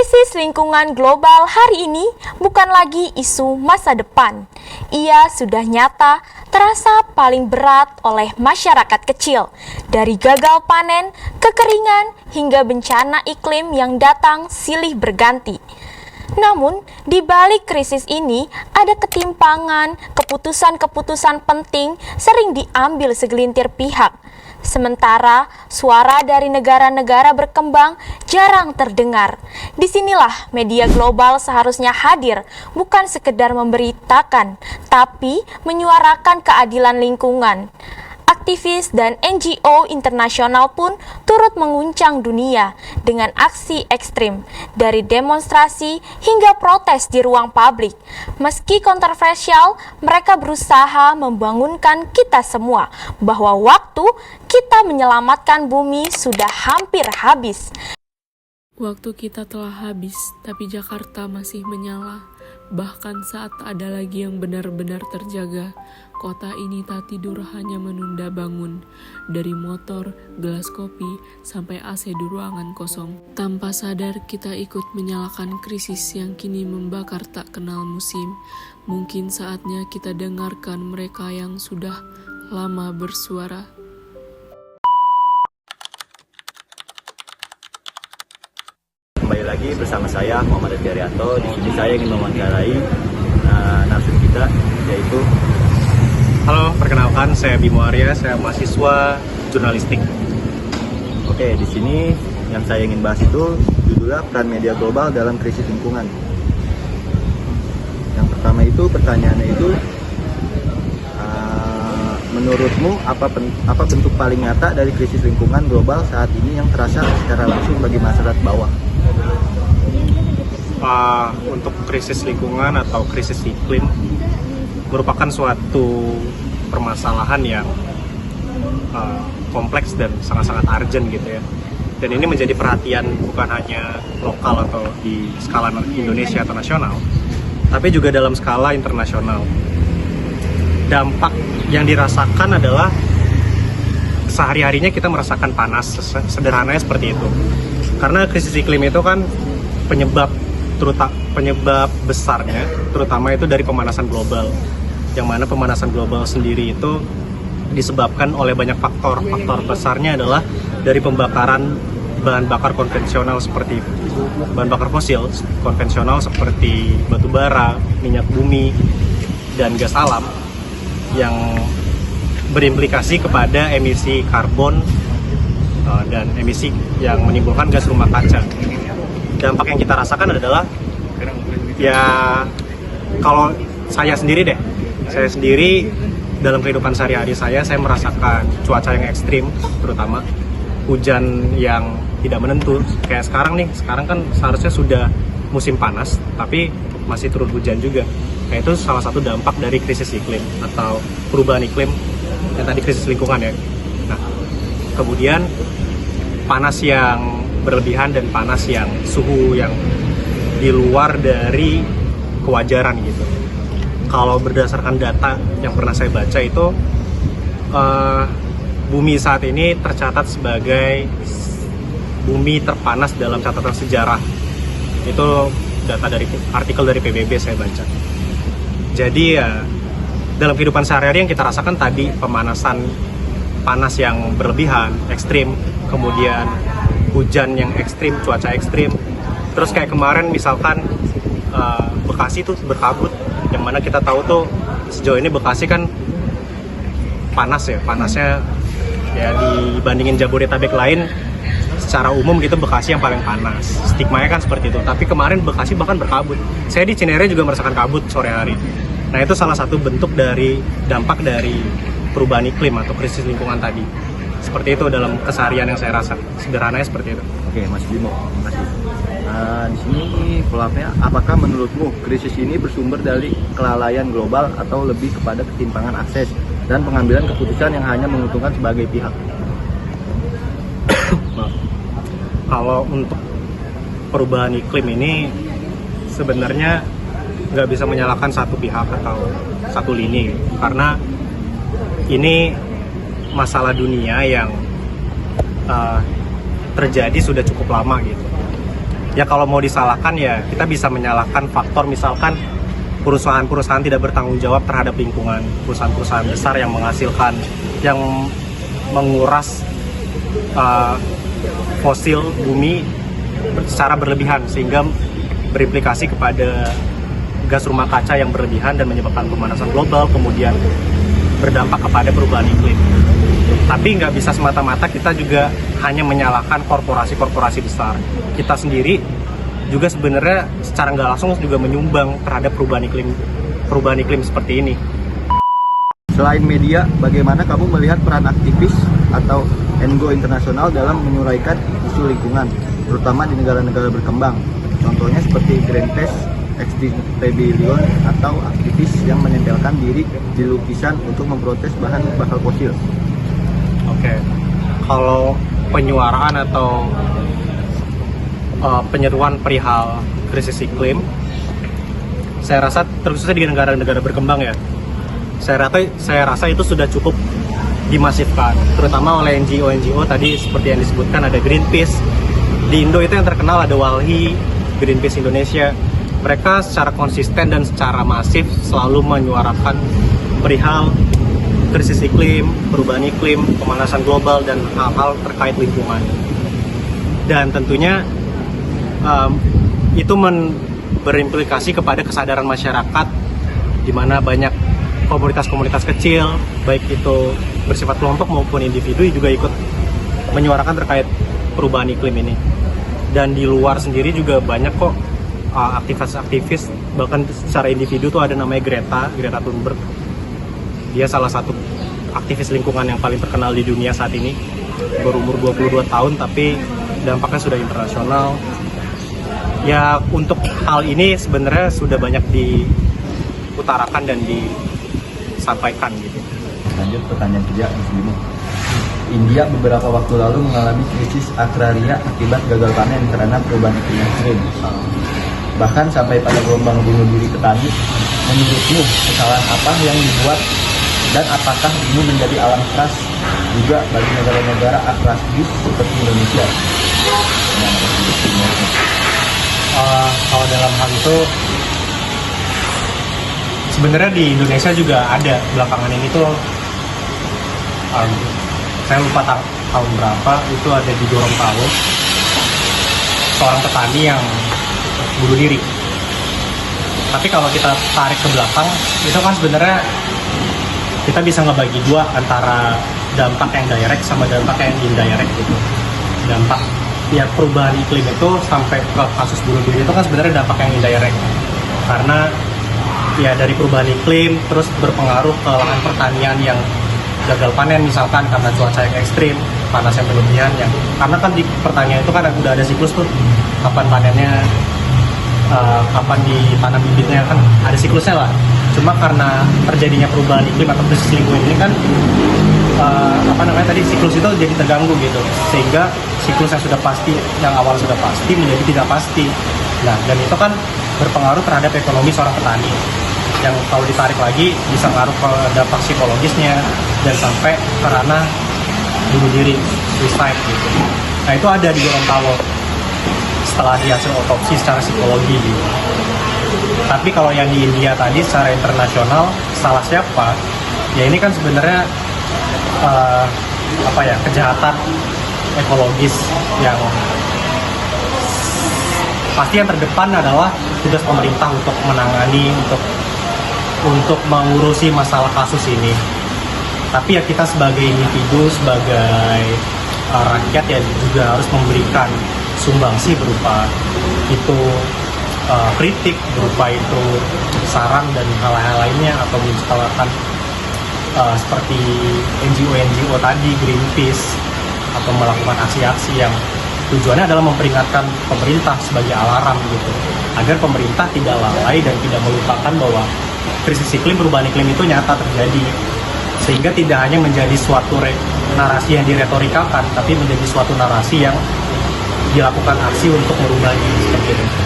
Krisis lingkungan global hari ini bukan lagi isu masa depan. Ia sudah nyata terasa paling berat oleh masyarakat kecil, dari gagal panen, kekeringan, hingga bencana iklim yang datang silih berganti. Namun, di balik krisis ini ada ketimpangan, keputusan-keputusan penting sering diambil segelintir pihak. Sementara suara dari negara-negara berkembang jarang terdengar. Disinilah media global seharusnya hadir, bukan sekedar memberitakan, tapi menyuarakan keadilan lingkungan. Aktivis dan NGO internasional pun turut menguncang dunia dengan aksi ekstrim, dari demonstrasi hingga protes di ruang publik. Meski kontroversial, mereka berusaha membangunkan kita semua bahwa waktu kita menyelamatkan bumi sudah hampir habis. Waktu kita telah habis, tapi Jakarta masih menyala. Bahkan saat ada lagi yang benar-benar terjaga, kota ini tak tidur hanya menunda bangun. Dari motor, gelas kopi, sampai AC di ruangan kosong. Tanpa sadar kita ikut menyalakan krisis yang kini membakar tak kenal musim. Mungkin saatnya kita dengarkan mereka yang sudah lama bersuara. Kembali lagi bersama saya Muhammad Adrianto. Di sini saya ingin mewawancarai narasumber kita, yaitu halo, perkenalkan saya Bimo Arya, saya mahasiswa jurnalistik. Oke, di sini yang saya ingin bahas itu judulnya peran media global dalam krisis lingkungan. Yang pertama itu pertanyaannya itu menurutmu apa bentuk paling nyata dari krisis lingkungan global saat ini yang terasa secara langsung bagi masyarakat bawah? Untuk krisis lingkungan atau krisis iklim merupakan suatu permasalahan yang kompleks dan sangat-sangat urgent gitu ya. Dan ini menjadi perhatian bukan hanya lokal atau di skala Indonesia atau nasional, tapi juga dalam skala internasional. Dampak yang dirasakan adalah sehari-harinya kita merasakan panas, sederhananya seperti itu. Karena krisis iklim itu kan penyebab besarnya terutama itu dari pemanasan global, yang mana pemanasan global sendiri itu disebabkan oleh banyak faktor. Faktor besarnya adalah dari pembakaran bahan bakar konvensional seperti bahan bakar fosil konvensional seperti batu bara, minyak bumi, dan gas alam yang berimplikasi kepada emisi karbon dan emisi yang menimbulkan gas rumah kaca. Dampak yang kita rasakan adalah, ya kalau saya sendiri dalam kehidupan sehari-hari saya merasakan cuaca yang ekstrim, terutama hujan yang tidak menentu. Kayak sekarang kan seharusnya sudah musim panas, tapi masih turun hujan juga. Nah, itu salah satu dampak dari krisis iklim atau perubahan iklim yang tadi krisis lingkungan ya. Nah, kemudian panas yang berlebihan dan panas yang suhu yang di luar dari kewajaran gitu. Kalau berdasarkan data yang pernah saya baca itu bumi saat ini tercatat sebagai bumi terpanas dalam catatan sejarah. Itu data dari artikel dari PBB saya baca. Jadi ya dalam kehidupan sehari-hari yang kita rasakan tadi panas yang berlebihan, ekstrim, kemudian hujan yang ekstrim, cuaca ekstrim. Terus kayak kemarin misalkan Bekasi tuh berkabut, yang mana kita tahu tuh sejauh ini Bekasi kan panasnya ya dibandingin Jabodetabek lain secara umum gitu Bekasi yang paling panas. Stigmanya kan seperti itu. Tapi kemarin Bekasi bahkan berkabut. Saya di Cinere juga merasakan kabut sore hari. Nah, itu salah satu bentuk dari dampak dari perubahan iklim atau krisis lingkungan tadi. Seperti itu dalam keseharian yang saya rasa. Sederhananya seperti itu. Oke, Mas Bimo, terima kasih. Di sini follow-up-nya, apakah menurutmu krisis ini bersumber dari kelalaian global atau lebih kepada ketimpangan akses dan pengambilan keputusan yang hanya menguntungkan sebagai pihak? Kalau untuk perubahan iklim ini sebenarnya nggak bisa menyalahkan satu pihak atau satu lini, karena ini masalah dunia yang terjadi sudah cukup lama gitu. Ya kalau mau disalahkan ya kita bisa menyalahkan faktor misalkan perusahaan-perusahaan tidak bertanggung jawab terhadap lingkungan, perusahaan-perusahaan besar yang menghasilkan, yang menguras fosil bumi secara berlebihan sehingga berimplikasi kepada gas rumah kaca yang berlebihan dan menyebabkan pemanasan global, kemudian berdampak kepada perubahan iklim. Tapi nggak bisa semata-mata kita juga hanya menyalahkan korporasi-korporasi besar. Kita sendiri juga sebenarnya secara nggak langsung juga menyumbang terhadap perubahan iklim seperti ini. Selain media, bagaimana kamu melihat peran aktivis atau NGO internasional dalam menyuraikan isu lingkungan, terutama di negara-negara berkembang? Contohnya seperti Greenpeace, Extinction Rebellion, atau aktivis yang menempelkan diri di lukisan untuk memprotes bahan bakar fosil. Oke, kalau penyuaraan atau penyeruan perihal krisis iklim, saya rasa terkhususnya di negara-negara berkembang ya, saya rasa itu sudah cukup dimasifkan, terutama oleh NGO tadi seperti yang disebutkan ada Greenpeace. Di Indo itu yang terkenal ada WALHI, Greenpeace Indonesia. Mereka secara konsisten dan secara masif selalu menyuarakan perihal krisis iklim, perubahan iklim, pemanasan global, dan hal-hal terkait lingkungan. Dan tentunya itu berimplikasi kepada kesadaran masyarakat, di mana banyak komunitas-komunitas kecil, baik itu bersifat kelompok maupun individu juga ikut menyuarakan terkait perubahan iklim ini. Dan di luar sendiri juga banyak kok aktivis-aktivis, bahkan secara individu tuh ada namanya Greta Thunberg. Dia salah satu aktivis lingkungan yang paling terkenal di dunia saat ini, berumur 22 tahun tapi dampaknya sudah internasional. Ya untuk hal ini sebenarnya sudah banyak diutarakan dan disampaikan gitu. Lanjut pertanyaan kedua, Muslimu. India beberapa waktu lalu mengalami krisis agraria akibat gagal panen karena perubahan iklim ekstrim. Bahkan sampai pada gelombang bunuh diri petani. Menurutmu kesalahan apa yang dibuat dan apakah ini menjadi alam keras juga bagi negara-negara agraris seperti Indonesia? Kalau dalam hal itu sebenarnya di Indonesia juga ada belakangan ini tuh saya lupa tahun berapa itu ada di Gorontalo seorang petani yang bunuh diri. Tapi kalau kita tarik ke belakang itu kan sebenarnya kita bisa ngebagi dua antara dampak yang direct sama dampak yang indirect gitu. Dampak ya perubahan iklim itu sampai ke kasus bunuh diri itu kan sebenarnya dampak yang indirect, karena ya dari perubahan iklim terus berpengaruh ke lahan pertanian yang gagal panen misalkan karena cuaca yang ekstrim, panas yang berlebihan, yang karena kan di pertanian itu kan udah ada siklus tuh, kapan panennya, kapan ditanam bibitnya, kan ada siklusnya lah. Cuma karena terjadinya perubahan iklim atau krisis lingkungan ini kan siklus itu jadi terganggu gitu, sehingga siklus yang sudah pasti, yang awal sudah pasti menjadi tidak pasti. Nah, dan itu kan berpengaruh terhadap ekonomi seorang petani, yang kalau ditarik lagi bisa ngaruh ke dampak psikologisnya dan sampai ke ranah bunuh diri, suicide gitu. Nah, itu ada di Gorontalo setelah hasil otopsi secara psikologi gitu. Tapi kalau yang di India tadi secara internasional salah siapa? Ya ini kan sebenarnya kejahatan ekologis yang pasti yang terdepan adalah tugas pemerintah untuk menangani, untuk mengurusi masalah kasus ini. Tapi ya kita sebagai individu, sebagai rakyat ya juga harus memberikan sumbangsi berupa itu kritik, berupa itu saran dan hal-hal lainnya, atau misalkan seperti NGO tadi, Greenpeace, atau melakukan aksi-aksi yang tujuannya adalah memperingatkan pemerintah sebagai alarm gitu, agar pemerintah tidak lalai dan tidak melupakan bahwa krisis iklim, perubahan iklim itu nyata terjadi, sehingga tidak hanya menjadi suatu narasi yang diretorikakan, tapi menjadi suatu narasi yang dilakukan aksi untuk merubahnya seperti itu.